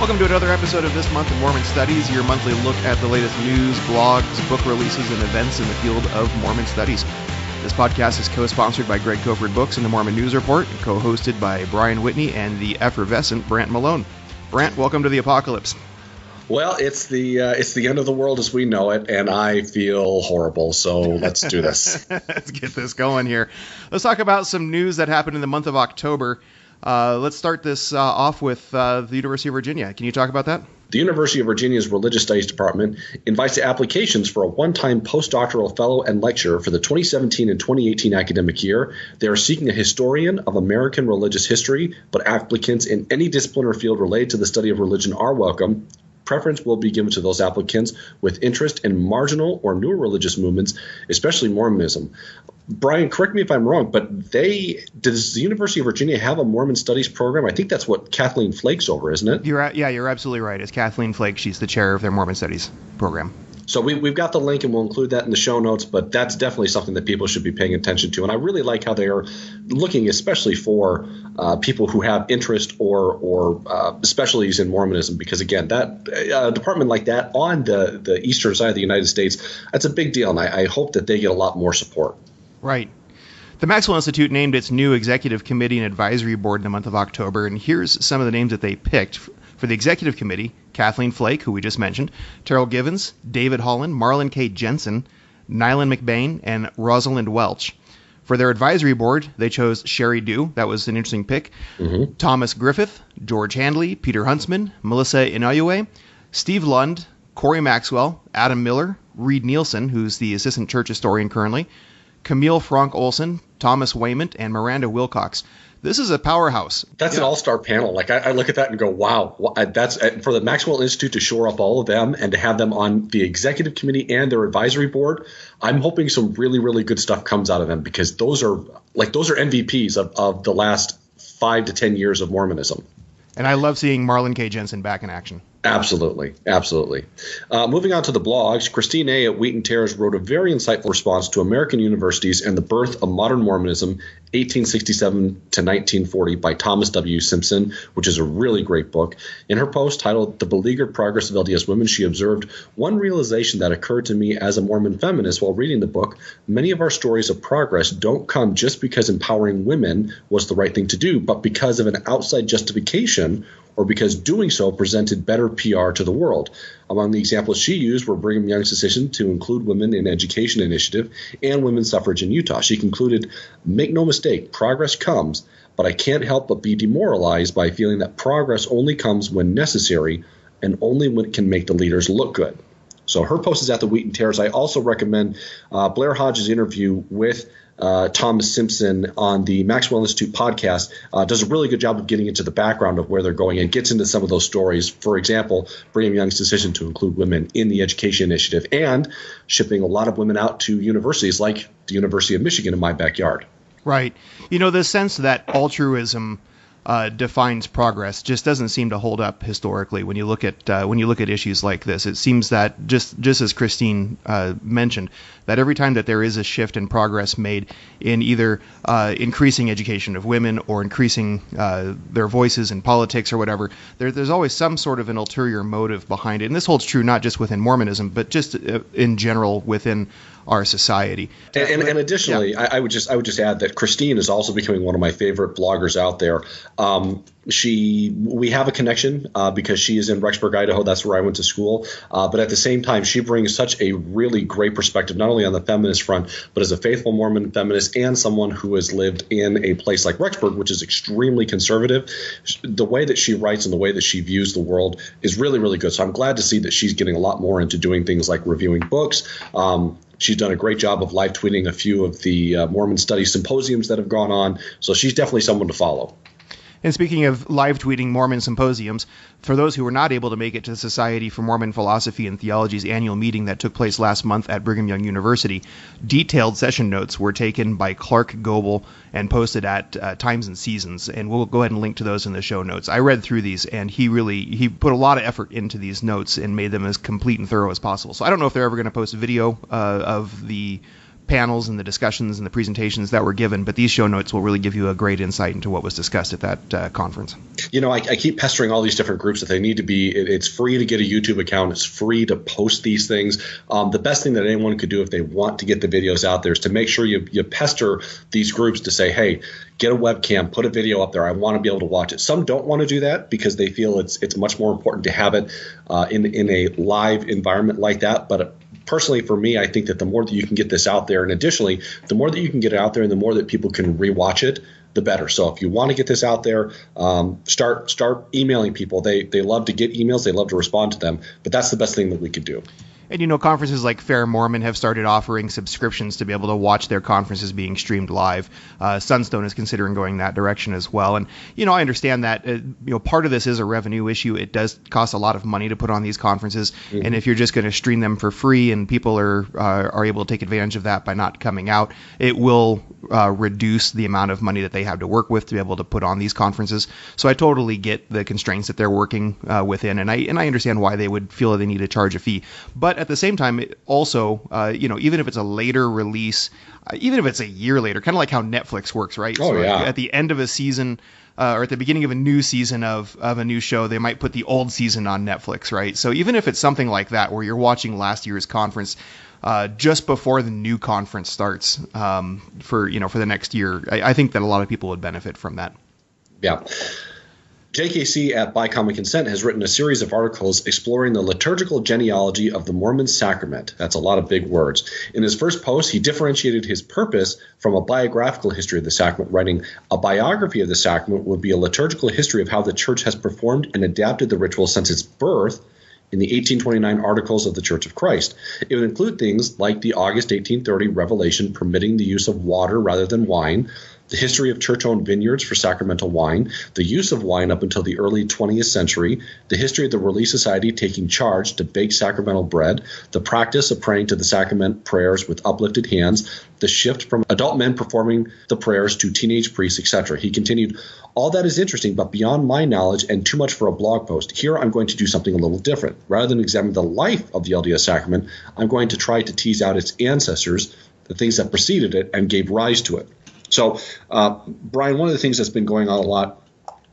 Welcome to another episode of This Month in Mormon Studies, your monthly look at the latest news, blogs, book releases, and events in the field of Mormon studies. This podcast is co-sponsored by Kofford Books and the Mormon News Report, and co-hosted by Brian Whitney and the effervescent Brandt Malone. Brandt, welcome to the apocalypse. Well, it's the end of the world as we know it, and I feel horrible, so let's do this. Let's get this going here. Let's talk about some news that happened in the month of October. Let's start this off with the University of Virginia. Can you talk about that? The University of Virginia's Religious Studies Department invites applications for a one-time postdoctoral fellow and lecturer for the 2017 and 2018 academic year. They are seeking a historian of American religious history, but applicants in any discipline or field related to the study of religion are welcome. Preference will be given to those applicants with interest in marginal or newer religious movements, especially Mormonism. Brian, correct me if I'm wrong, but does the University of Virginia have a Mormon studies program? I think that's what Kathleen Flake's over, isn't it? You're absolutely right. It's Kathleen Flake. She's the chair of their Mormon studies program. So we've got the link, and we'll include that in the show notes, but that's definitely something that people should be paying attention to. And I really like how they are looking especially for people who have interest or specialties in Mormonism, because, again, that a department like that on the eastern side of the United States, that's a big deal, and I hope that they get a lot more support. Right. The Maxwell Institute named its new executive committee and advisory board in the month of October, and here's some of the names that they picked. For the executive committee, Kathleen Flake, who we just mentioned, Terrell Givens, David Holland, Marlon K. Jensen, Nylan McBain, and Rosalind Welch. For their advisory board, they chose Sherry Dew. That was an interesting pick. Mm-hmm. Thomas Griffith, George Handley, Peter Huntsman, Melissa Inouye, Steve Lund, Corey Maxwell, Adam Miller, Reed Nielsen, who's the assistant church historian currently, Camille Frank Olson, Thomas Waymont, and Miranda Wilcox. This is a powerhouse. That's an all-star panel. Like, I look at that and go, wow, that's for the Maxwell Institute to shore up all of them and to have them on the executive committee and their advisory board. I'm hoping some really, really good stuff comes out of them, because those are MVPs of the last 5 to 10 years of Mormonism. And I love seeing Marlon K. Jensen back in action. Absolutely. Moving on to the blogs, Christine A. at Wheaton Terrace wrote a very insightful response to American Universities and the Birth of Modern Mormonism, 1867 to 1940, by Thomas W. Simpson, which is a really great book. In her post titled The Beleaguered Progress of LDS Women, she observed, "One realization that occurred to me as a Mormon feminist while reading the book: many of our stories of progress don't come just because empowering women was the right thing to do, but because of an outside justification, or because doing so presented better PR to the world. Among the examples she used were Brigham Young's decision to include women in education initiative and women's suffrage in Utah. She concluded, make no mistake, progress comes, but I can't help but be demoralized by feeling that progress only comes when necessary and only when it can make the leaders look good." So her post is at the Wheaton Terrace. I also recommend Blair Hodges' interview with Thomas Simpson on the Maxwell Institute podcast. Does a really good job of getting into the background of where they're going and gets into some of those stories. For example, Brigham Young's decision to include women in the education initiative and shipping a lot of women out to universities like the University of Michigan in my backyard. Right. You know, the sense that altruism defines progress just doesn't seem to hold up historically when you look at issues like this. It seems that just as Christine mentioned, that every time that there is a shift in progress made in either increasing education of women or increasing their voices in politics or whatever, there's always some sort of an ulterior motive behind it. And this holds true not just within Mormonism, but just in general within our society. And additionally, yeah. I would just add that Christine is also becoming one of my favorite bloggers out there. We have a connection because she is in Rexburg, Idaho. That's where I went to school. But at the same time, she brings such a really great perspective, not only on the feminist front, but as a faithful Mormon feminist and someone who has lived in a place like Rexburg, which is extremely conservative. The way that she writes and the way that she views the world is really, really good. So I'm glad to see that she's getting a lot more into doing things like reviewing books. She's done a great job of live tweeting a few of the Mormon study symposiums that have gone on. So she's definitely someone to follow. And speaking of live tweeting Mormon symposiums, for those who were not able to make it to the Society for Mormon Philosophy and Theology's annual meeting that took place last month at Brigham Young University, detailed session notes were taken by Clark Goebel and posted at Times and Seasons, and we'll go ahead and link to those in the show notes. I read through these, and he put a lot of effort into these notes and made them as complete and thorough as possible. So I don't know if they're ever going to post a video of the panels and the discussions and the presentations that were given, but these show notes will really give you a great insight into what was discussed at that conference. I keep pestering all these different groups that they need to be. It's free to get a YouTube account. It's free to post these things. The best thing that anyone could do if they want to get the videos out there is to make sure you pester these groups to say, hey, get a webcam, put a video up there. I want to be able to watch it. Some don't want to do that because they feel it's much more important to have it in a live environment like that. But personally, for me, I think that the more that you can get this out there, and additionally, the more that you can get it out there and the more that people can rewatch it, the better. So if you want to get this out there, start emailing people. They love to get emails. They love to respond to them. But that's the best thing that we could do. And, conferences like Fair Mormon have started offering subscriptions to be able to watch their conferences being streamed live. Sunstone is considering going that direction as well. And, I understand that, part of this is a revenue issue. It does cost a lot of money to put on these conferences. Mm-hmm. And if you're just going to stream them for free and people are able to take advantage of that by not coming out, it will reduce the amount of money that they have to work with to be able to put on these conferences. So I totally get the constraints that they're working within. And I understand why they would feel that they need to charge a fee. But at the same time, it also, even if it's a later release, even if it's a year later, kind of like how Netflix works, right? Oh, so yeah. At the end of a season or at the beginning of a new season of a new show, they might put the old season on Netflix, right? So even if it's something like that where you're watching last year's conference just before the new conference starts for the next year, I think that a lot of people would benefit from that. Yeah. JKC at By Common Consent has written a series of articles exploring the liturgical genealogy of the Mormon sacrament. That's a lot of big words. In his first post, he differentiated his purpose from a biographical history of the sacrament, writing, "A biography of the sacrament would be a liturgical history of how the Church has performed and adapted the ritual since its birth in the 1829 Articles of the Church of Christ. It would include things like the August 1830 revelation permitting the use of water rather than wine, the history of church-owned vineyards for sacramental wine, the use of wine up until the early 20th century, the history of the Relief Society taking charge to bake sacramental bread, the practice of praying to the sacrament prayers with uplifted hands, the shift from adult men performing the prayers to teenage priests, etc." He continued, "All that is interesting, but beyond my knowledge and too much for a blog post. Here I'm going to do something a little different. Rather than examine the life of the LDS sacrament, I'm going to try to tease out its ancestors, the things that preceded it and gave rise to it." So, Brian, one of the things that's been going on a lot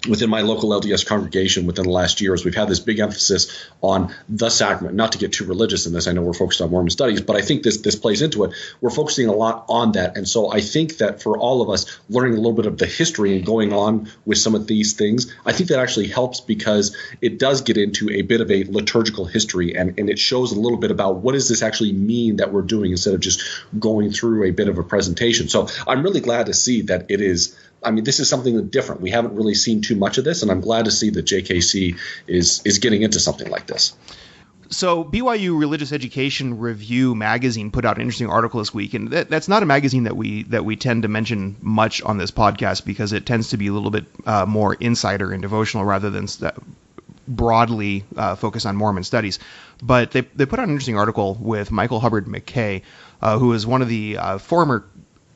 within my local LDS congregation within the last year is we've had this big emphasis on the sacrament. Not to get too religious in this, I know we're focused on Mormon studies, but I think this plays into it. We're focusing a lot on that. And so I think that for all of us, learning a little bit of the history and going on with some of these things, I think that actually helps because it does get into a bit of a liturgical history and it shows a little bit about what does this actually mean that we're doing instead of just going through a bit of a presentation. So I'm really glad to see that it is – this is something different. We haven't really seen too much of this, and I'm glad to see that JKC is getting into something like this. So BYU Religious Education Review magazine put out an interesting article this week, and that's not a magazine that we tend to mention much on this podcast because it tends to be a little bit more insider and devotional rather than broadly focused on Mormon studies. But they put out an interesting article with Michael Hubbard McKay, who is one of the former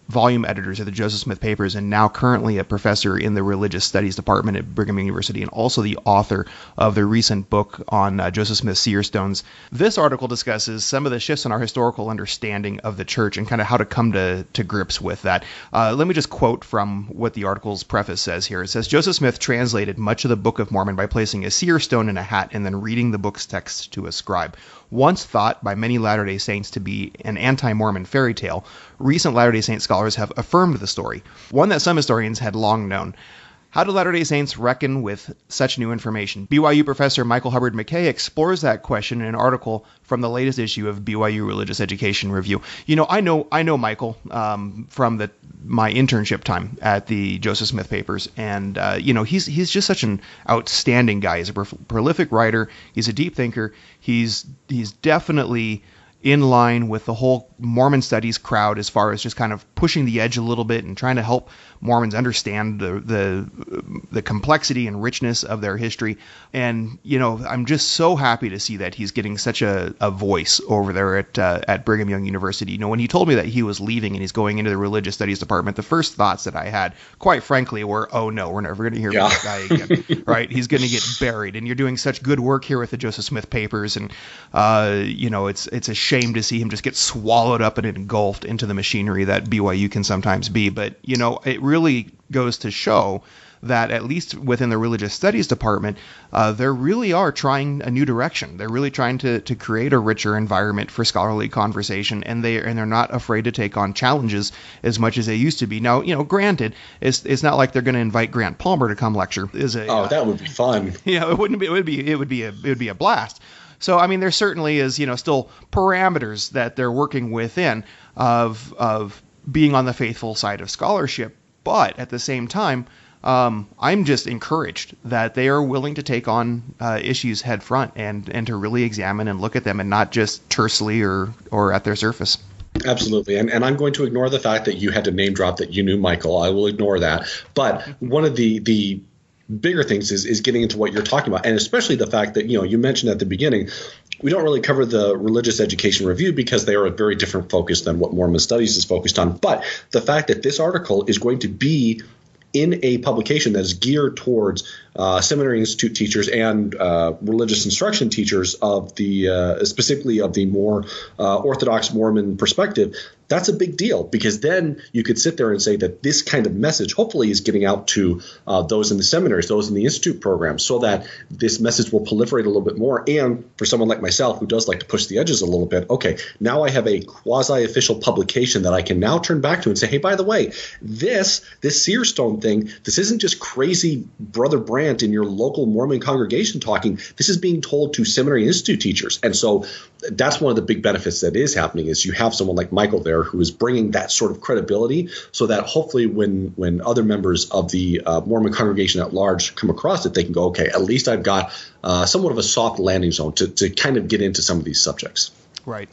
volume editors of the Joseph Smith Papers and now currently a professor in the Religious Studies Department at Brigham Young University and also the author of the recent book on Joseph Smith's seer stones. This article discusses some of the shifts in our historical understanding of the church and kind of how to come to grips with that. Let me just quote from what the article's preface says here. It says, "Joseph Smith translated much of the Book of Mormon by placing a seer stone in a hat and then reading the book's text to a scribe. Once thought by many Latter-day Saints to be an anti-Mormon fairy tale, recent Latter-day Saint scholars have affirmed the story, one that some historians had long known. How do Latter-day Saints reckon with such new information?" BYU professor Michael Hubbard McKay explores that question in an article from the latest issue of BYU Religious Education Review. I know Michael from my internship time at the Joseph Smith Papers, and he's just such an outstanding guy. He's a prolific writer. He's a deep thinker. He's definitely in line with the whole Mormon studies crowd as far as just kind of pushing the edge a little bit and trying to help Mormons understand the complexity and richness of their history. And, I'm just so happy to see that he's getting such a voice over there at Brigham Young University. When he told me that he was leaving and he's going into the religious studies department, the first thoughts that I had, quite frankly, were, oh no, we're never going to hear from this guy again, right? He's going to get buried. And you're doing such good work here with the Joseph Smith papers. And, it's a shame to see him just get swallowed up and engulfed into the machinery that BYU can sometimes be. But, it really goes to show that at least within the religious studies department, they really are trying a new direction. They're really trying to create a richer environment for scholarly conversation, and they're not afraid to take on challenges as much as they used to be. Now, granted, it's not like they're going to invite Grant Palmer to come lecture. That would be fun. Yeah, it wouldn't be. It would be a blast. So, I mean, there certainly is, still parameters that they're working within of being on the faithful side of scholarship. But at the same time, I'm just encouraged that they are willing to take on issues head front and to really examine and look at them and not just tersely or at their surface. Absolutely. And I'm going to ignore the fact that you had to name drop that you knew Michael. I will ignore that. But one of the bigger things is getting into what you're talking about, and especially the fact that, you mentioned at the beginning, we don't really cover the religious education review because they are a very different focus than what Mormon Studies is focused on. But the fact that this article is going to be in a publication that is geared towards seminary institute teachers and religious instruction teachers of the specifically of the more Orthodox Mormon perspective, that's a big deal, because then you could sit there and say that this kind of message hopefully is getting out to those in the seminaries, those in the institute programs, so that this message will proliferate a little bit more. And for someone like myself who does like to push the edges a little bit, okay, now I have a quasi-official publication that I can now turn back to and say, hey, by the way, this Searstone thing, this isn't just crazy Brother Brandt in your local Mormon congregation talking. This is being told to seminary institute teachers. And so that's one of the big benefits that is happening, is you have someone like Michael there who is bringing that sort of credibility, so that hopefully when other members of the Mormon congregation at large come across it, they can go, okay, at least I've got somewhat of a soft landing zone to kind of get into some of these subjects. Right.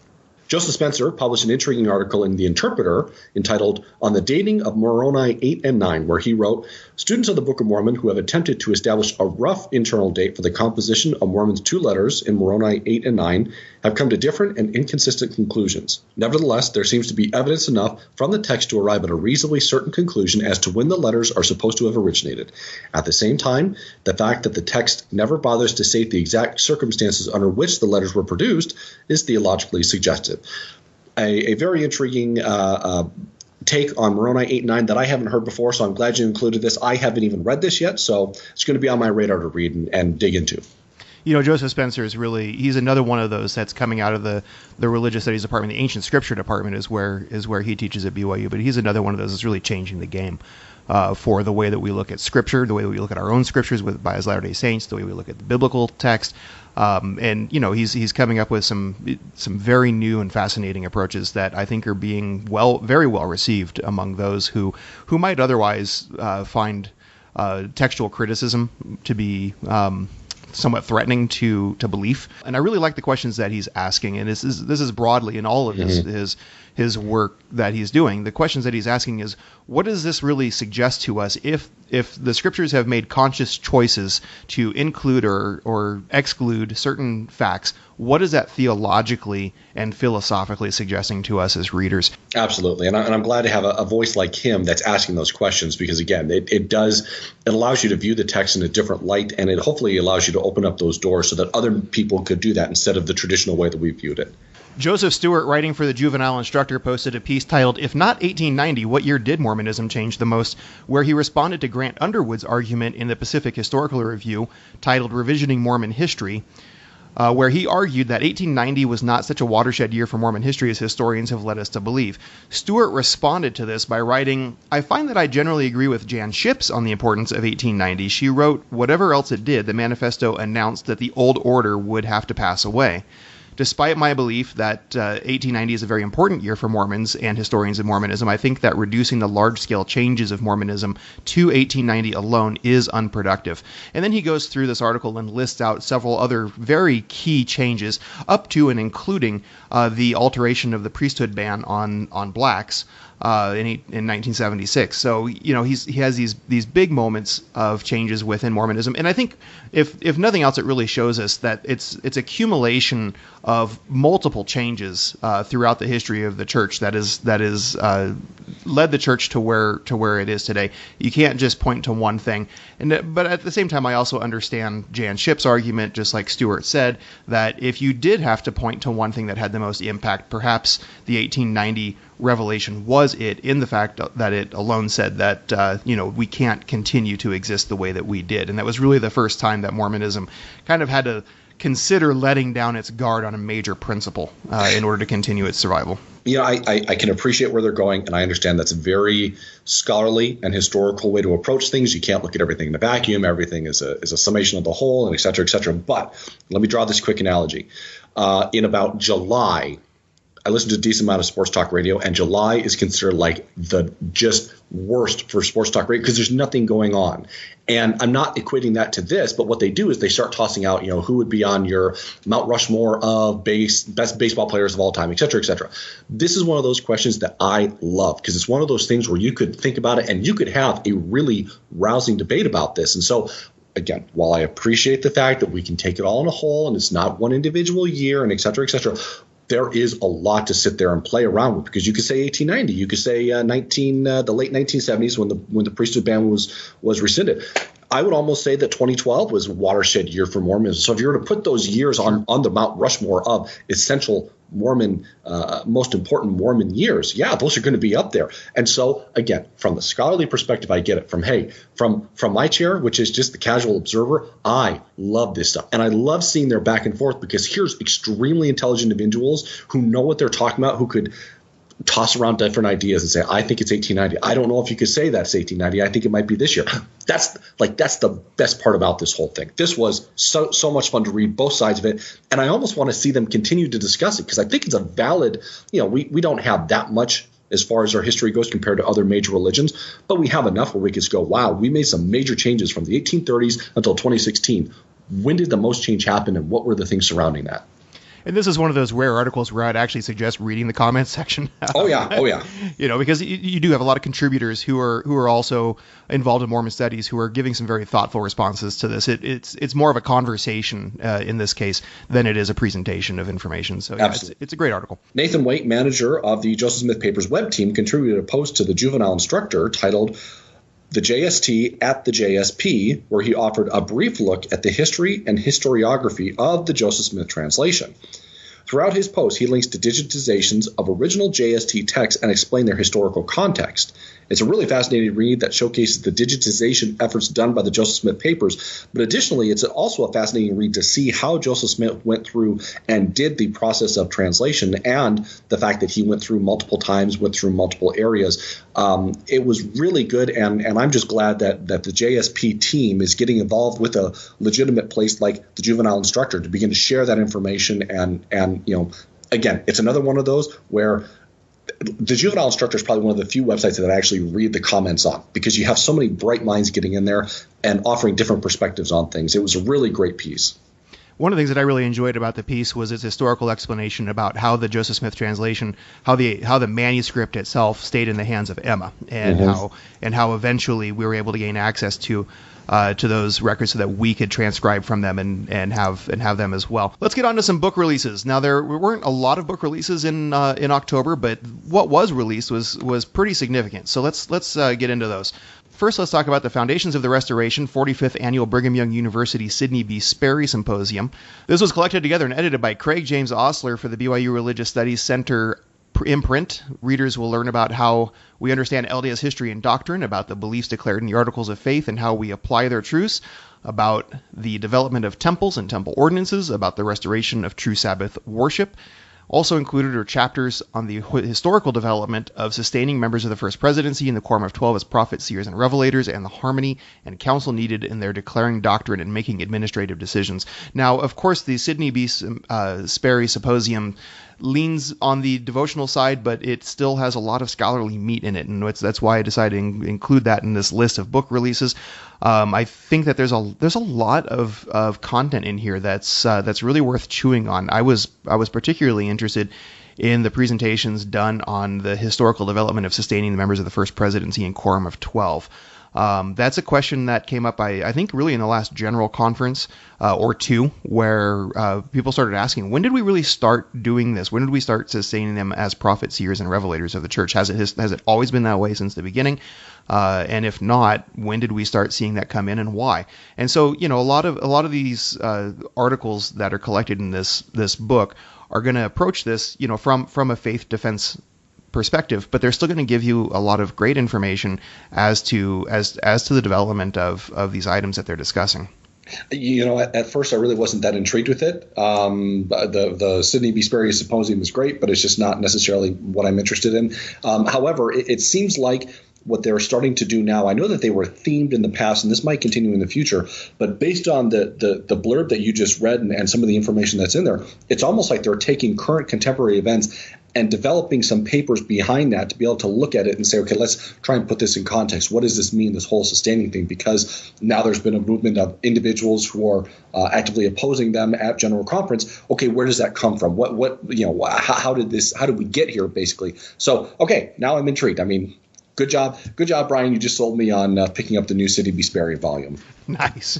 Joseph Spencer published an intriguing article in The Interpreter entitled On the Dating of Moroni 8 and 9, where he wrote, students of the Book of Mormon who have attempted to establish a rough internal date for the composition of Mormon's two letters in Moroni 8 and 9 have come to different and inconsistent conclusions. Nevertheless, there seems to be evidence enough from the text to arrive at a reasonably certain conclusion as to when the letters are supposed to have originated. At the same time, the fact that the text never bothers to state the exact circumstances under which the letters were produced is theologically suggestive. A very intriguing take on Moroni 8 and 9 that I haven't heard before, so I'm glad you included this. I haven't even read this yet, so it's going to be on my radar to read and dig into. Joseph Spencer is he's another one of those that's coming out of the religious studies department. The ancient scripture department is where he teaches at BYU, but he's another one of those that's really changing the game for the way that we look at scripture, the way that we look at our own scriptures by as Latter-day Saints, the way we look at the biblical text. And he's coming up with some very new and fascinating approaches that I think are being very well received among those who might otherwise find textual criticism to be somewhat threatening to belief. And I really like the questions that he's asking, and this is broadly in all of his work that he's doing. The questions that he's asking is, what does this really suggest to us if the scriptures have made conscious choices to include or exclude certain facts? What is that theologically and philosophically suggesting to us as readers? Absolutely. And I'm glad to have a voice like him that's asking those questions, because, again, it allows you to view the text in a different light, and it hopefully allows you to open up those doors so that other people could do that instead of the traditional way that we viewed it. Joseph Stewart, writing for the Juvenile Instructor, posted a piece titled, If Not 1890, What Year Did Mormonism Change the Most?, where he responded to Grant Underwood's argument in the Pacific Historical Review titled Revisioning Mormon History, where he argued that 1890 was not such a watershed year for Mormon history as historians have led us to believe. Stewart responded to this by writing, I find that I generally agree with Jan Ships on the importance of 1890. She wrote, whatever else it did, the manifesto announced that the old order would have to pass away. Despite my belief that 1890 is a very important year for Mormons and historians of Mormonism, I think that reducing the large-scale changes of Mormonism to 1890 alone is unproductive. And then he goes through this article and lists out several other very key changes, up to and including the alteration of the priesthood ban on blacks, in 1976. So he has these big moments of changes within Mormonism, and I think if nothing else, it really shows us that it's accumulation of multiple changes throughout the history of the church that is led the church to where it is today. You can't just point to one thing, but at the same time, I also understand Jan Shipp's argument, just like Stuart said, that if you did have to point to one thing that had the most impact, perhaps the 1890 revelation was it, in the fact that it alone said that we can't continue to exist the way that we did, and that was really the first time that Mormonism kind of had to consider letting down its guard on a major principle in order to continue its survival. I can appreciate where they're going, and I understand that's a very scholarly and historical way to approach things. You can't look at everything in a vacuum. Everything is a summation of the whole, and et cetera, et cetera. But let me draw this quick analogy. In about July, I listen to a decent amount of sports talk radio, and July is considered like the just worst for sports talk radio because there's nothing going on. And I'm not equating that to this, but what they do is they start tossing out, who would be on your Mount Rushmore of best baseball players of all time, et cetera, et cetera. This is one of those questions that I love because it's one of those things where you could think about it and you could have a really rousing debate about this. And so, again, while I appreciate the fact that we can take it all in a whole and it's not one individual year and et cetera, there is a lot to sit there and play around with because you could say 1890, you could say the late 1970s when the priesthood ban was rescinded. I would almost say that 2012 was a watershed year for Mormonism. So if you were to put those years on the Mount Rushmore of essential Mormon, most important Mormon years, yeah, those are going to be up there. And so, again, from the scholarly perspective, I get it. From my chair, which is just the casual observer, I love this stuff. And I love seeing their back and forth because here's extremely intelligent individuals who know what they're talking about, who could toss around different ideas and say, I think it's 1890. I don't know if you could say that's 1890. I think it might be this year. That's the best part about this whole thing. This was so much fun to read both sides of it. And I almost want to see them continue to discuss it because I think it's a valid, we don't have that much as far as our history goes compared to other major religions, but we have enough where we could go, wow, we made some major changes from the 1830s until 2016. When did the most change happen and what were the things surrounding that? And this is one of those rare articles where I'd actually suggest reading the comments section. Oh yeah. Because you do have a lot of contributors who are also involved in Mormon studies who are giving some very thoughtful responses to this. It's more of a conversation in this case than it is a presentation of information. So yeah, it's a great article. Nathan Waite, manager of the Joseph Smith Papers web team, contributed a post to the Juvenile Instructor titled The JST at the JSP, where he offered a brief look at the history and historiography of the Joseph Smith translation. Throughout his post, he links to digitizations of original JST texts and explains their historical context. It's a really fascinating read that showcases the digitization efforts done by the Joseph Smith Papers, but additionally, it's also a fascinating read to see how Joseph Smith went through and did the process of translation and the fact that he went through multiple times, went through multiple areas. It was really good, and I'm just glad that the JSP team is getting involved with a legitimate place like the Juvenile Instructor to begin to share that information and again, it's another one of those where the Juvenile Instructor is probably one of the few websites that I actually read the comments on because you have so many bright minds getting in there and offering different perspectives on things. It was a really great piece. One of the things that I really enjoyed about the piece was its historical explanation about how the Joseph Smith translation, how the manuscript itself stayed in the hands of Emma, and how eventually we were able to gain access to those records so that we could transcribe from them and have them as well. Let's get on to some book releases. Now, there weren't a lot of book releases in October, but what was released was pretty significant. So let's get into those. First, let's talk about the Foundations of the Restoration 45th Annual Brigham Young University Sidney B. Sperry Symposium. This was collected together and edited by Craig James Osler for the BYU Religious Studies Center imprint. Readers will learn about how we understand LDS history and doctrine, about the beliefs declared in the Articles of Faith and how we apply their truths, about the development of temples and temple ordinances, about the restoration of true Sabbath worship. Also included are chapters on the historical development of sustaining members of the First Presidency in the Quorum of 12 as prophets, seers, and revelators, and the harmony and counsel needed in their declaring doctrine and making administrative decisions. Now, of course, the Sidney B. Sperry Symposium leans on the devotional side, but it still has a lot of scholarly meat in it, and that's why I decided to include that in this list of book releases. I think that there's a lot of content in here that's really worth chewing on. I was particularly interested in the presentations done on the historical development of sustaining the members of the First Presidency in Quorum of 12. That's a question that came up, I think, really in the last general conference or two, where people started asking, when did we really start doing this? When did we start sustaining them as prophets, seers, and revelators of the church? Has it always been that way since the beginning? And if not, when did we start seeing that come in, and why? And so, a lot of these articles that are collected in this book are going to approach this, from a faith defense perspective, but they're still going to give you a lot of great information as to the development of these items that they're discussing. At first I really wasn't that intrigued with it. The Sidney B. Sperry Symposium is great, but it's just not necessarily what I'm interested in. However, it seems like what they're starting to do now, I know that they were themed in the past, and this might continue in the future, but based on the blurb that you just read and some of the information that's in there, it's almost like they're taking current contemporary events and developing some papers behind that to be able to look at it and say, okay, let's try and put this in context. What does this mean, this whole sustaining thing? Because now there's been a movement of individuals who are actively opposing them at General Conference. Okay, where does that come from? How did we get here, basically? So, okay, now I'm intrigued. I mean, good job, Brian. You just sold me on picking up the new Sidney B. Sperry volume. Nice.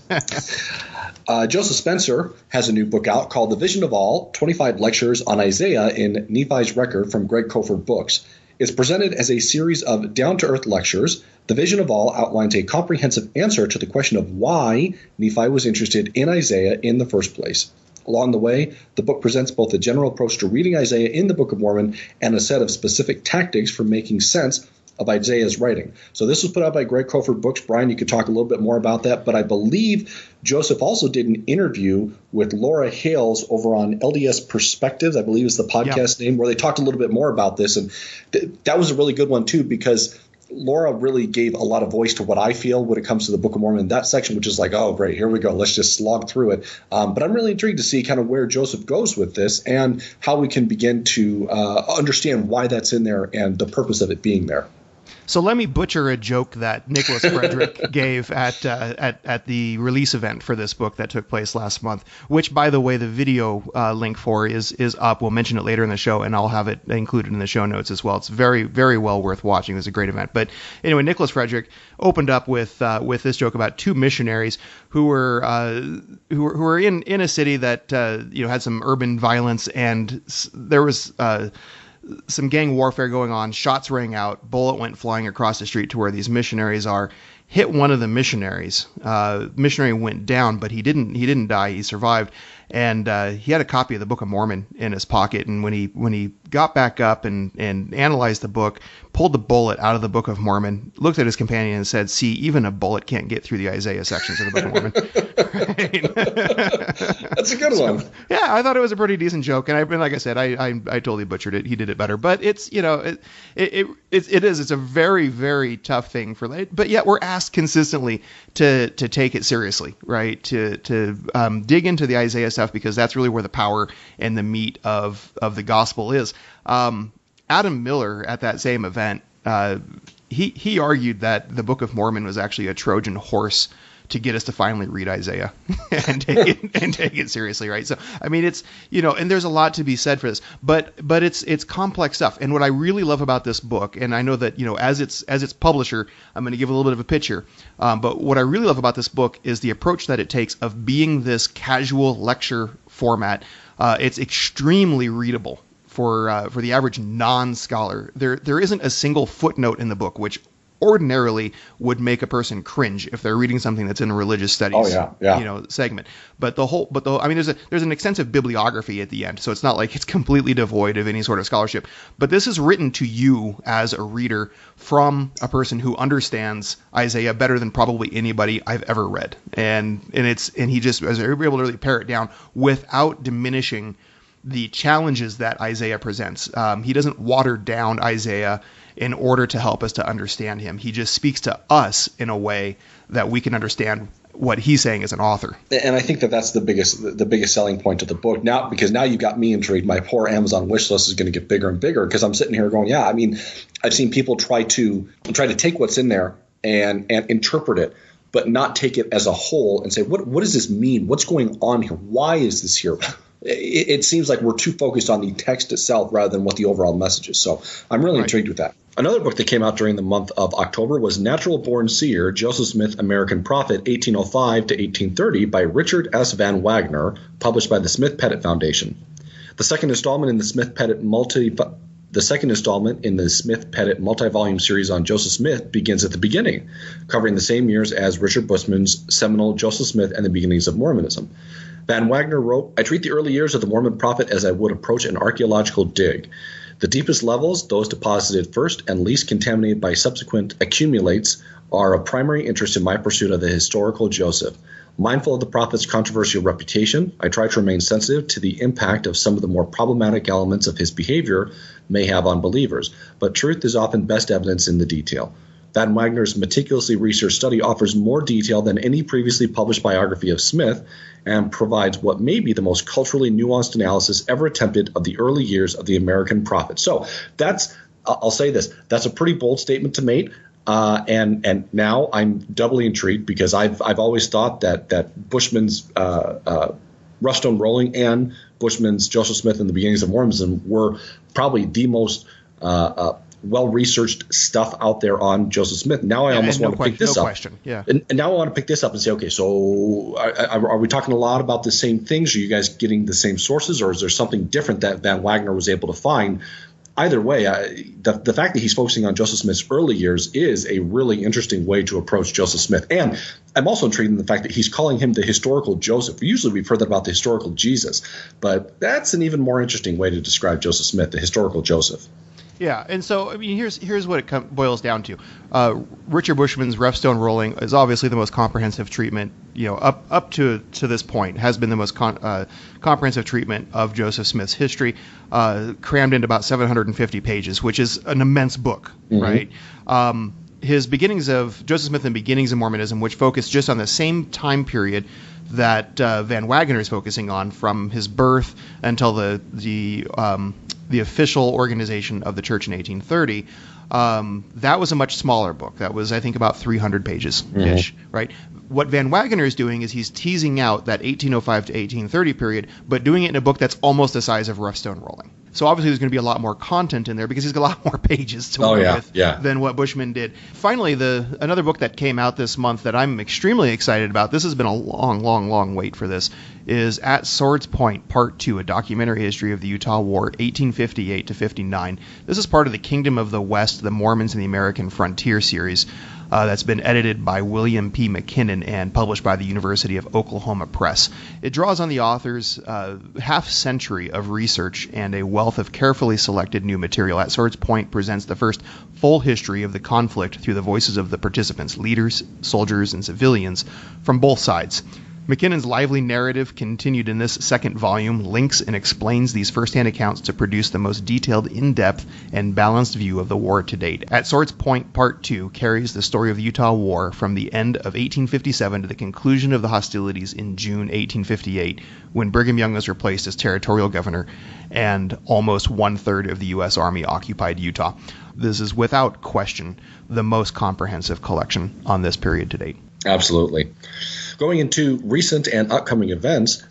Joseph Spencer has a new book out called The Vision of All, 25 Lectures on Isaiah in Nephi's Record from Greg Kofford Books. It's presented as a series of down-to-earth lectures. The Vision of All outlines a comprehensive answer to the question of why Nephi was interested in Isaiah in the first place. Along the way, the book presents both a general approach to reading Isaiah in the Book of Mormon and a set of specific tactics for making sense of Isaiah's writing. So this was put out by Greg Kofford Books. Brian, you could talk a little bit more about that, but I believe Joseph also did an interview with Laura Hales over on LDS Perspectives, I believe is the podcast name, where they talked a little bit more about this. And that was a really good one, too, because Laura really gave a lot of voice to what I feel when it comes to the Book of Mormon, that section, which is like, oh, great, here we go. Let's just slog through it. But I'm really intrigued to see kind of where Joseph goes with this and how we can begin to understand why that's in there and the purpose of it being there. So let me butcher a joke that Nicholas Frederick gave at the release event for this book that took place last month, which, by the way, the video link for is up. We'll mention it later in the show, and I'll have it included in the show notes as well. It's very, very well worth watching. It was a great event. But anyway, Nicholas Frederick opened up with this joke about two missionaries who were in a city that had some urban violence, and there was some gang warfare going on. Shots rang out. Bullet went flying across the street to where these missionaries are. Hit one of the missionaries. Missionary went down, but he didn't die. He survived, and he had a copy of the Book of Mormon in his pocket. And when he got back up and analyzed the book, pulled the bullet out of the Book of Mormon, looked at his companion and said, "See, even a bullet can't get through the Isaiah sections of the Book of Mormon." That's a good one. Yeah, I thought it was a pretty decent joke, and like I said, I totally butchered it. He did it better, but it's it's a very, very tough thing but yet we're asked consistently to take it seriously, right? To dig into the Isaiah stuff, because that's really where the power and the meat of the gospel is. Adam Miller at that same event, he argued that the Book of Mormon was actually a Trojan horse to get us to finally read Isaiah and take it seriously, right? So, I mean, it's, and there's a lot to be said for this, but it's complex stuff. And what I really love about this book, and I know that, as its publisher, I'm going to give a little bit of a picture, but what I really love about this book is the approach that it takes of being this casual lecture format. It's extremely readable for the average non-scholar. There isn't a single footnote in the book, which ordinarily would make a person cringe if they're reading something that's in a religious studies segment. But there's an extensive bibliography at the end, so it's not like it's completely devoid of any sort of scholarship. But this is written to you as a reader from a person who understands Isaiah better than probably anybody I've ever read, and he just was able to really pare it down without diminishing the challenges that Isaiah presents. He doesn't water down Isaiah in order to help us to understand him. He just speaks to us in a way that we can understand what he's saying as an author. And I think that's the biggest selling point of the book now, because now you've got me intrigued. My poor Amazon wish list is going to get bigger and bigger, because I'm sitting here going, I've seen people try to take what's in there and interpret it, but not take it as a whole and say, what does this mean? What's going on here? Why is this here? it seems like we're too focused on the text itself rather than what the overall message is. So I'm really intrigued with that. Another book that came out during the month of October was Natural Born Seer, Joseph Smith, American Prophet, 1805 to 1830 by Richard S. Van Wagner, published by the Smith-Pettit Foundation. The second installment in the Smith-Pettit multi-volume series on Joseph Smith begins at the beginning, covering the same years as Richard Bushman's seminal Joseph Smith and the Beginnings of Mormonism. Van Wagner wrote, "I treat the early years of the Mormon prophet as I would approach an archaeological dig. The deepest levels, those deposited first and least contaminated by subsequent accumulates, are of primary interest in my pursuit of the historical Joseph. Mindful of the prophet's controversial reputation, I try to remain sensitive to the impact of some of the more problematic elements of his behavior may have on believers, but truth is often best evidenced in the detail. Van Wagner's meticulously researched study offers more detail than any previously published biography of Smith and provides what may be the most culturally nuanced analysis ever attempted of the early years of the American prophet." So I'll say this, that's a pretty bold statement to make. And now I'm doubly intrigued because I've always thought that Bushman's Rough Stone Rolling and Bushman's Joseph Smith and the Beginnings of Mormonism were probably the most well-researched stuff out there on Joseph Smith. Now I almost want to pick this up. Yeah. And now I want to pick this up and say, okay, so are we talking a lot about the same things? Are you guys getting the same sources, or is there something different that Van Wagner was able to find? Either way, the fact that he's focusing on Joseph Smith's early years is a really interesting way to approach Joseph Smith. And I'm also intrigued in the fact that he's calling him the historical Joseph. Usually we've heard that about the historical Jesus, but that's an even more interesting way to describe Joseph Smith, the historical Joseph. Yeah, and so I mean, here's what it boils down to. Richard Bushman's Rough Stone Rolling is obviously the most comprehensive treatment, up to this point, has been the most comprehensive treatment of Joseph Smith's history, crammed into about 750 pages, which is an immense book, right? His Beginnings of Joseph Smith and Beginnings of Mormonism, which focused just on the same time period that Van Wagner is focusing on, from his birth until the official organization of the church in 1830, that was a much smaller book. That was, I think, about 300 pages-ish, right? What Van Wagner is doing is he's teasing out that 1805 to 1830 period, but doing it in a book that's almost the size of Rough Stone Rolling. So obviously there's going to be a lot more content in there because he's got a lot more pages to work with than what Bushman did. Finally, another book that came out this month that I'm extremely excited about, this has been a long wait for this, is At Swords Point, Part 2, a documentary history of the Utah War, 1858 to 59. This is part of the Kingdom of the West, the Mormons and the American Frontier series. That's been edited by William P. McKinnon and published by the University of Oklahoma Press. It draws on the author's half-century of research and a wealth of carefully selected new material. At Swords Point presents the first full history of the conflict through the voices of the participants, leaders, soldiers, and civilians from both sides. McKinnon's lively narrative, continued in this second volume, links and explains these first-hand accounts to produce the most detailed, in-depth, and balanced view of the war to date. At Swords Point, Part 2 carries the story of the Utah War from the end of 1857 to the conclusion of the hostilities in June 1858, when Brigham Young was replaced as territorial governor and almost one-third of the U.S. Army occupied Utah. This is, without question, the most comprehensive collection on this period to date. Absolutely. Going into recent and upcoming events,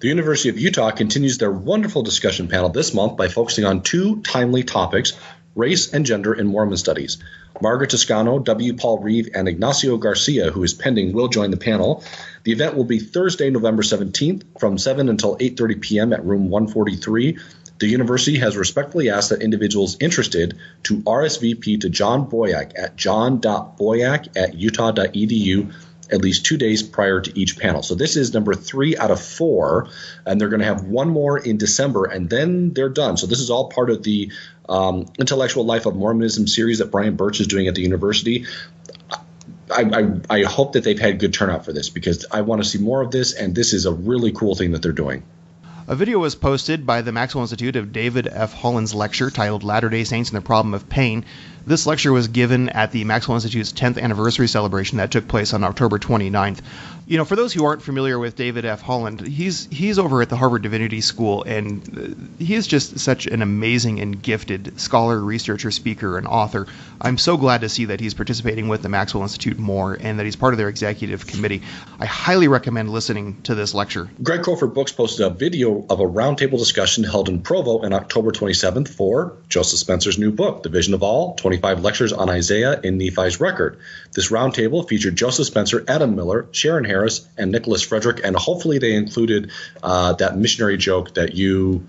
the University of Utah continues their wonderful discussion panel this month by focusing on two timely topics, race and gender in Mormon studies. Margaret Toscano, W. Paul Reeve, and Ignacio Garcia, who is pending, will join the panel. The event will be Thursday, November 17th from 7 until 8:30 p.m. at room 143. The university has respectfully asked that individuals interested to RSVP to John Boyack at john.boyack@utah.edu at least 2 days prior to each panel. So this is number 3 out of 4, and they're going to have one more in December, and then they're done. So this is all part of the Intellectual Life of Mormonism series that Brian Birch is doing at the university. I hope that they've had good turnout for this because I want to see more of this, and this is a really cool thing that they're doing. A video was posted by the Maxwell Institute of David F. Holland's lecture titled Latter-day Saints and the Problem of Pain. This lecture was given at the Maxwell Institute's 10th anniversary celebration that took place on October 29th. For those who aren't familiar with David F. Holland, he's over at the Harvard Divinity School, and he is just such an amazing and gifted scholar, researcher, speaker, and author. I'm so glad to see that he's participating with the Maxwell Institute more and that he's part of their executive committee. I highly recommend listening to this lecture. Greg Kofford Books posted a video of a roundtable discussion held in Provo on October 27th for Joseph Spencer's new book, The Vision of All, 25 Lectures on Isaiah in Nephi's Record. This roundtable featured Joseph Spencer, Adam Miller, Sharon Harris, and Nicholas Frederick, and hopefully they included that missionary joke that you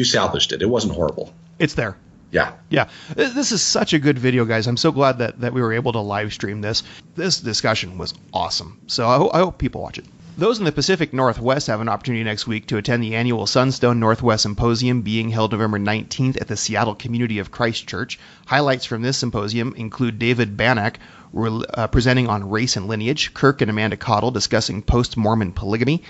salvaged it. It wasn't horrible. It's there. Yeah. This is such a good video, guys. I'm so glad that we were able to live stream this. This discussion was awesome. So I hope people watch it. Those in the Pacific Northwest have an opportunity next week to attend the annual Sunstone Northwest Symposium being held November 19th at the Seattle Community of Christ Church. Highlights from this symposium include David Banach presenting on race and lineage, Kirk and Amanda Cottle discussing post-Mormon polygamy,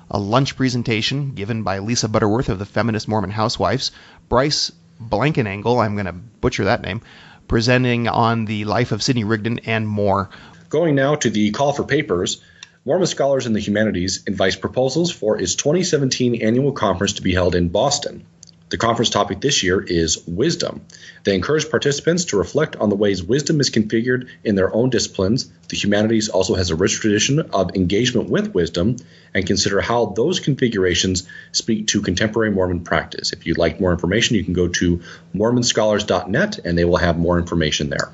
a lunch presentation given by Lisa Butterworth of the Feminist Mormon Housewives, Bryce Blankenangle, I'm going to butcher that name, presenting on the life of Sidney Rigdon, and more. Going now to the call for papers, Mormon Scholars in the Humanities invites proposals for its 2017 annual conference to be held in Boston. The conference topic this year is wisdom. They encourage participants to reflect on the ways wisdom is configured in their own disciplines. The humanities also has a rich tradition of engagement with wisdom, and consider how those configurations speak to contemporary Mormon practice. If you'd like more information, you can go to mormonscholars.net, and they will have more information there.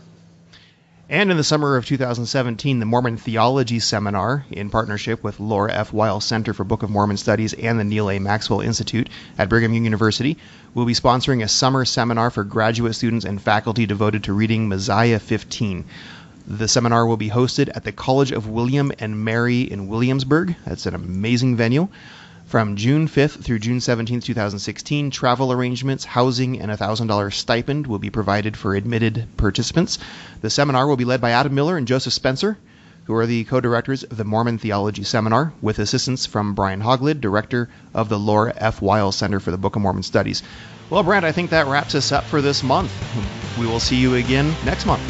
And in the summer of 2017, the Mormon Theology Seminar, in partnership with Laura F. Weil Center for Book of Mormon Studies and the Neil A. Maxwell Institute at Brigham Young University, will be sponsoring a summer seminar for graduate students and faculty devoted to reading Mosiah 15. The seminar will be hosted at the College of William and Mary in Williamsburg. That's an amazing venue. From June 5th through June 17th, 2016, travel arrangements, housing, and a $1,000 stipend will be provided for admitted participants. The seminar will be led by Adam Miller and Joseph Spencer, who are the co-directors of the Mormon Theology Seminar, with assistance from Brian Hoglid, director of the Laura F. Weil Center for the Book of Mormon Studies. Well, Brandt, I think that wraps us up for this month. We will see you again next month.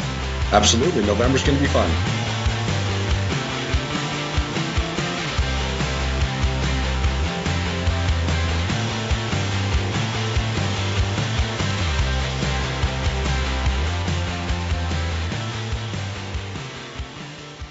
Absolutely. November's going to be fun.